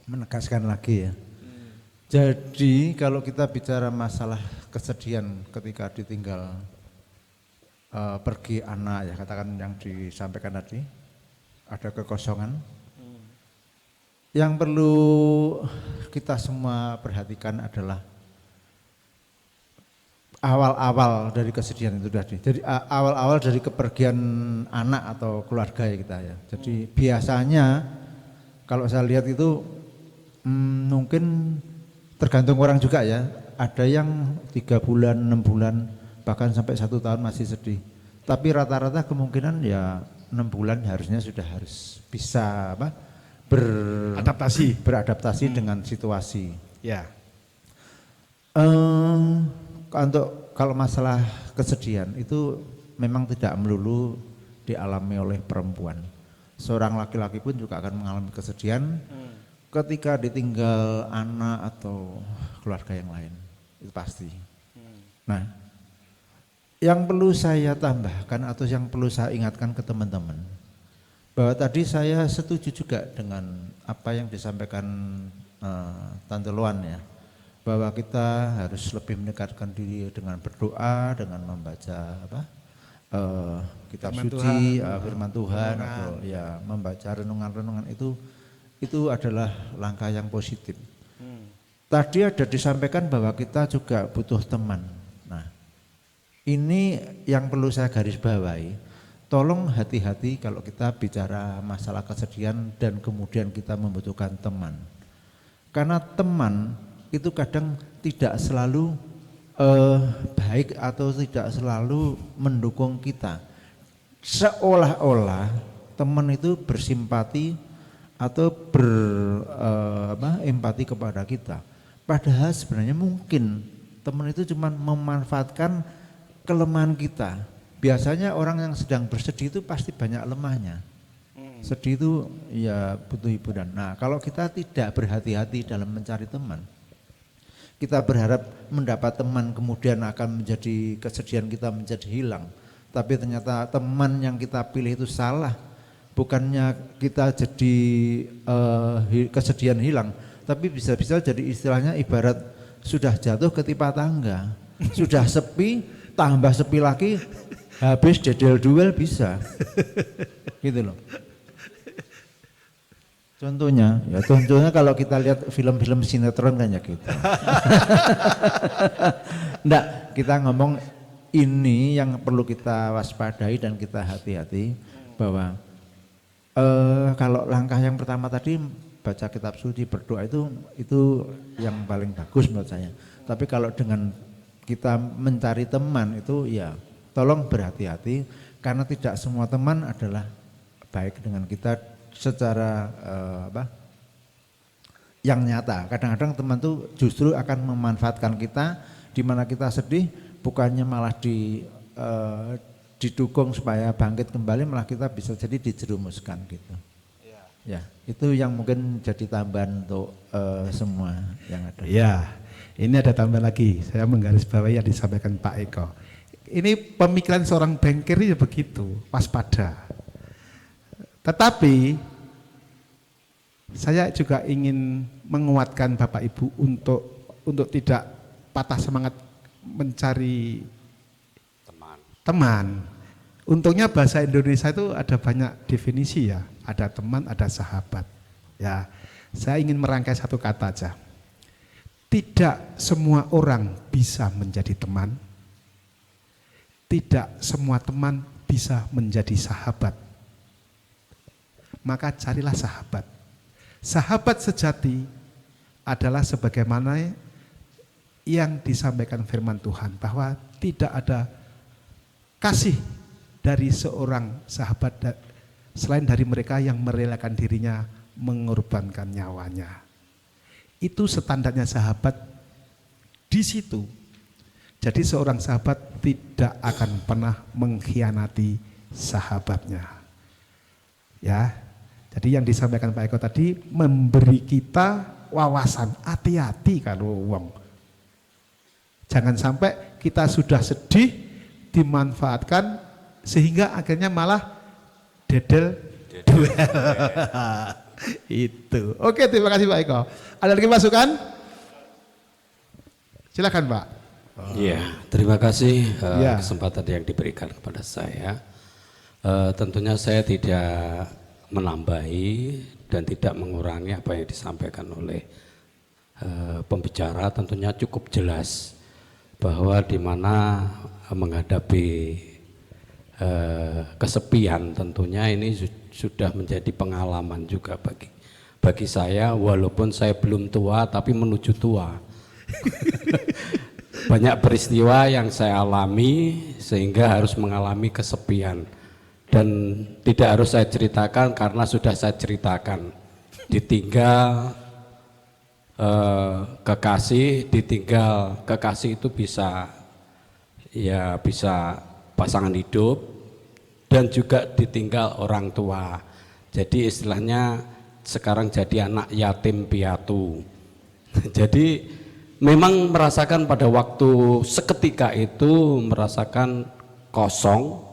menegaskan lagi ya. Jadi kalau kita bicara masalah kesedihan ketika ditinggal pergi anak ya, katakan yang disampaikan tadi, ada kekosongan. Yang perlu kita semua perhatikan adalah awal-awal dari kesedihan itu tadi. Jadi awal-awal dari kepergian anak atau keluarga ya kita ya. Jadi biasanya kalau saya lihat itu mungkin tergantung orang juga ya. Ada yang 3 bulan, 6 bulan, bahkan sampai 1 tahun masih sedih. Tapi rata-rata kemungkinan ya 6 bulan harusnya sudah harus bisa beradaptasi dengan situasi. Ya. Kalau masalah kesedihan itu memang tidak melulu dialami oleh perempuan. Seorang laki-laki pun juga akan mengalami kesedihan ketika ditinggal anak atau keluarga yang lain. Itu pasti. Nah, yang perlu saya tambahkan atau yang perlu saya ingatkan ke teman-teman, bahwa tadi saya setuju juga dengan apa yang disampaikan Tante Luan ya, bahwa kita harus lebih mendekatkan diri dengan berdoa, dengan membaca kitab suci, firman Tuhan, atau ya membaca renungan-renungan itu adalah langkah yang positif. Tadi ada disampaikan bahwa kita juga butuh teman. Nah, ini yang perlu saya garis bawahi. Tolong hati-hati kalau kita bicara masalah kesedihan dan kemudian kita membutuhkan teman. Karena teman itu kadang tidak selalu baik atau tidak selalu mendukung kita. Seolah-olah teman itu bersimpati atau berempati kepada kita. Padahal sebenarnya mungkin teman itu cuma memanfaatkan kelemahan kita. Biasanya orang yang sedang bersedih itu pasti banyak lemahnya. Sedih itu ya butuh hiburan. Nah, kalau kita tidak berhati-hati dalam mencari teman, kita berharap mendapat teman kemudian akan menjadi kesedihan kita menjadi hilang. Tapi ternyata teman yang kita pilih itu salah. Bukannya kita jadi kesedihan hilang, tapi bisa-bisa jadi istilahnya ibarat sudah jatuh ketimpa tangga, sudah sepi, tambah sepi lagi, habis dedel duel bisa, gitu loh. Contohnya kalau kita lihat film-film sinetron kan ya gitu. Enggak, kita ngomong ini yang perlu kita waspadai dan kita hati-hati bahwa kalau langkah yang pertama tadi baca kitab suci, berdoa itu yang paling bagus menurut saya. Tapi kalau dengan kita mencari teman itu ya tolong berhati-hati karena tidak semua teman adalah baik dengan kita secara yang nyata. Kadang-kadang teman itu justru akan memanfaatkan kita di mana kita sedih, bukannya malah didukung supaya bangkit kembali, malah kita bisa jadi dijerumuskan gitu. Ya, itu yang mungkin jadi tambahan untuk semua yang ada. Ya, ini ada tambah lagi. Saya menggarisbawahi yang disampaikan Pak Eko. Ini pemikiran seorang bankir ya begitu, waspada. Tetapi saya juga ingin menguatkan Bapak Ibu untuk tidak patah semangat mencari teman. Untungnya bahasa Indonesia itu ada banyak definisi ya, ada teman, ada sahabat. Ya, saya ingin merangkai satu kata aja. Tidak semua orang bisa menjadi teman. Tidak semua teman bisa menjadi sahabat. Maka carilah sahabat. Sahabat sejati adalah sebagaimana yang disampaikan firman Tuhan, bahwa tidak ada kasih dari seorang sahabat selain dari mereka yang merelakan dirinya mengorbankan nyawanya. Itu standarnya sahabat di situ. Jadi seorang sahabat tidak akan pernah mengkhianati sahabatnya. Ya. Jadi yang disampaikan Pak Eko tadi memberi kita wawasan, hati-hati kalau wong. Jangan sampai kita sudah sedih dimanfaatkan sehingga akhirnya malah dedel duel. Itu. Oke, terima kasih Pak Eko. Ada lagi masukan? Silakan Pak. Iya, terima kasih kesempatan yang diberikan kepada saya. Tentunya saya tidak menambahi dan tidak mengurangi apa yang disampaikan oleh pembicara. Tentunya cukup jelas bahwa di mana menghadapi kesepian, tentunya ini sudah menjadi pengalaman juga bagi saya, walaupun saya belum tua tapi menuju tua. Banyak peristiwa yang saya alami sehingga harus mengalami kesepian, dan tidak harus saya ceritakan karena sudah saya ceritakan. Ditinggal kekasih itu bisa pasangan hidup dan juga ditinggal orang tua. Jadi istilahnya sekarang jadi anak yatim piatu. Jadi memang merasakan pada waktu seketika itu merasakan kosong,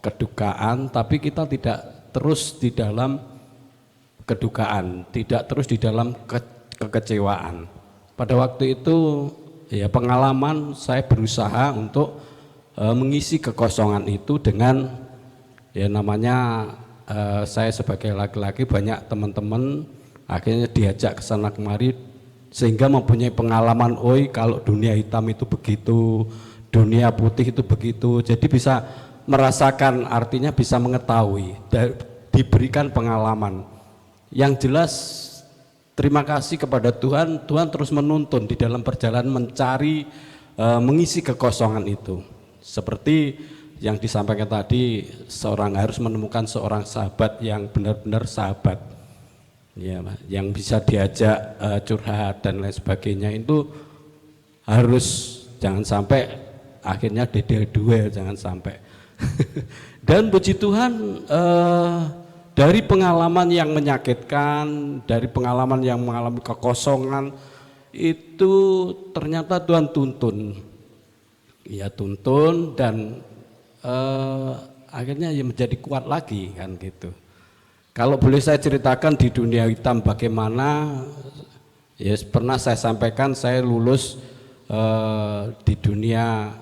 kedukaan, tapi kita tidak terus di dalam kedukaan, tidak terus di dalam kekecewaan. Pada waktu itu ya pengalaman saya berusaha untuk mengisi kekosongan itu dengan ya namanya saya sebagai laki-laki banyak teman-teman akhirnya diajak ke sana kemari sehingga mempunyai pengalaman, kalau dunia hitam itu begitu, dunia putih itu begitu. Jadi bisa merasakan, artinya bisa mengetahui, diberikan pengalaman. Yang jelas terima kasih kepada Tuhan, Tuhan terus menuntun di dalam perjalanan mencari, mengisi kekosongan itu. Seperti yang disampaikan tadi, seorang harus menemukan seorang sahabat yang benar-benar sahabat. Ya, yang bisa diajak curhat dan lain sebagainya, itu harus jangan sampai akhirnya dedel duel, jangan sampai. Dan puji Tuhan dari pengalaman yang menyakitkan, dari pengalaman yang mengalami kekosongan itu ternyata Tuhan tuntun, ya tuntun dan akhirnya ya menjadi kuat lagi kan gitu. Kalau boleh saya ceritakan di dunia hitam bagaimana, ya pernah saya sampaikan saya lulus di dunia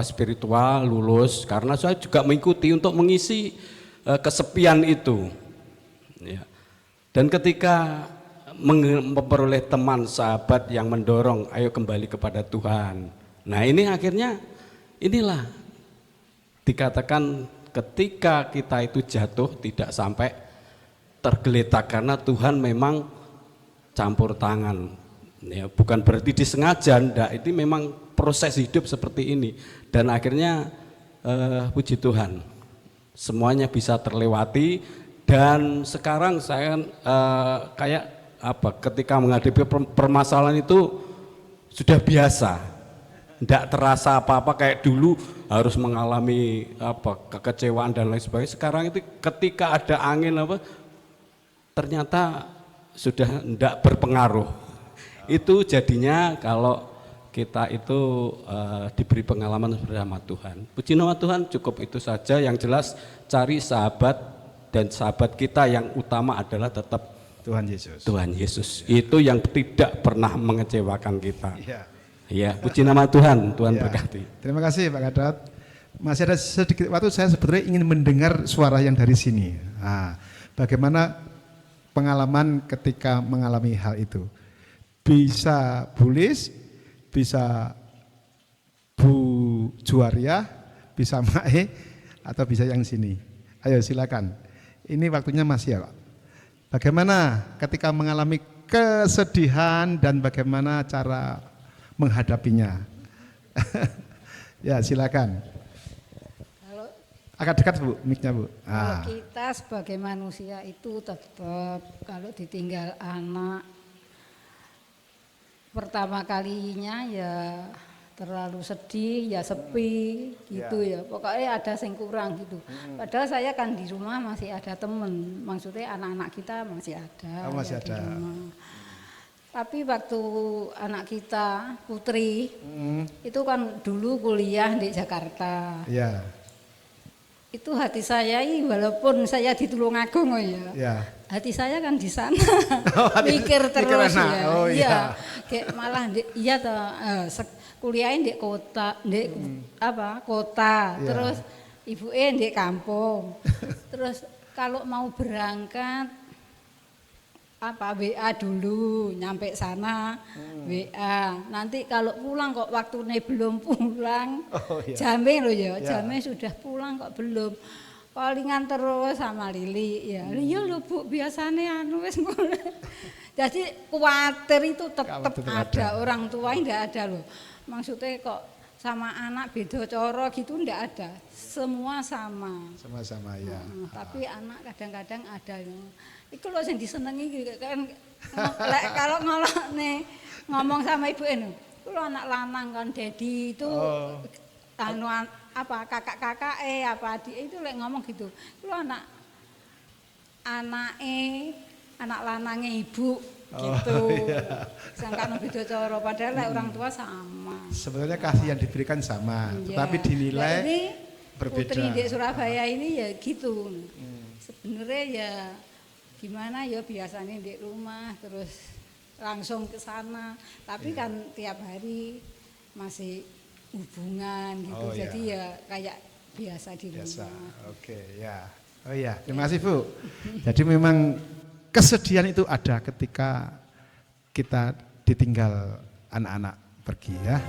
spiritual, lulus karena saya juga mengikuti untuk mengisi kesepian itu. Ya. Dan ketika memperoleh teman sahabat yang mendorong, ayo kembali kepada Tuhan. Nah ini akhirnya inilah dikatakan, ketika kita itu jatuh tidak sampai tergeletak karena Tuhan memang campur tangan. Ya, bukan berarti disengaja, enggak, itu memang proses hidup seperti ini. Dan akhirnya puji Tuhan semuanya bisa terlewati. Dan sekarang saya ketika menghadapi permasalahan itu sudah biasa. Tidak terasa apa-apa kayak dulu harus mengalami kekecewaan dan lain sebagainya. Sekarang itu ketika ada angin ternyata sudah tidak berpengaruh. Itu jadinya kalau kita itu diberi pengalaman bersama Tuhan. Puji nama Tuhan, cukup itu saja. Yang jelas cari sahabat, dan sahabat kita yang utama adalah tetap Tuhan Yesus. Tuhan Yesus. Itu yang tidak pernah mengecewakan kita. Iya. Ya, puji nama Tuhan. Tuhan Ya. berkati. Terima kasih Pak Gadot. Masih ada sedikit waktu, saya sebetulnya ingin mendengar suara yang dari sini. Nah, bagaimana pengalaman ketika mengalami hal itu? Bisa Bu Lis, bisa Bu Juwaria, bisa Mae, atau bisa yang sini. Ayo silakan. Ini waktunya masih ya Pak. Bagaimana ketika mengalami kesedihan dan bagaimana cara menghadapinya? Ya silakan. Agak dekat Bu, mic-nya Bu. Kalau kita sebagai manusia itu tetap kalau ditinggal anak pertama kalinya ya terlalu sedih, ya sepi gitu ya. Pokoknya ada yang kurang gitu. Padahal saya kan di rumah masih ada temen, maksudnya anak-anak kita masih ada. Oh, masih ya, di ada. rumah. Tapi waktu anak kita Putri itu kan dulu kuliah di Jakarta. Ya. Itu hati saya walaupun saya di Tulungagung Ya. hati saya kan di sana. mikir Mikir terus enak. ya. Oh, iya. Kayak malah iya toh kuliahnya di kota, kota. Iya. Terus ibunya di kampung. Terus kalau mau berangkat WA dulu, nyampe sana WA. Nanti kalau pulang kok waktunya belum pulang, jamnya loh ya, jamnya sudah pulang kok belum. Palingan terus sama Lili ya. Iya loh Bu, biasanya wis mulai. Jadi khawatir itu tetap ada, orang tua enggak ada loh. Maksudnya kok sama anak beda coro gitu enggak ada. Semua sama. Sama-sama ya. Tapi anak kadang-kadang ada yang itu loh yang disenengi kan kalau ngomong sama ibu itu lo anak lanang kan Dedi itu kakak-kakak adik itu ngomong gitu lo anak lanangnya ibu gitu. Sangka beda cara padahal orang tua sama. Sebetulnya kasih yang diberikan sama, tetapi dinilai ini berbeda. Putri di Surabaya ini ya gitu. Sebenarnya ya gimana ya biasanya di rumah terus langsung ke sana, tapi kan tiap hari masih hubungan gitu. Jadi ya kayak biasa di rumah. Oke, ya. Oh iya, terima kasih Bu. Jadi memang kesedihan itu ada ketika kita ditinggal anak-anak pergi ya.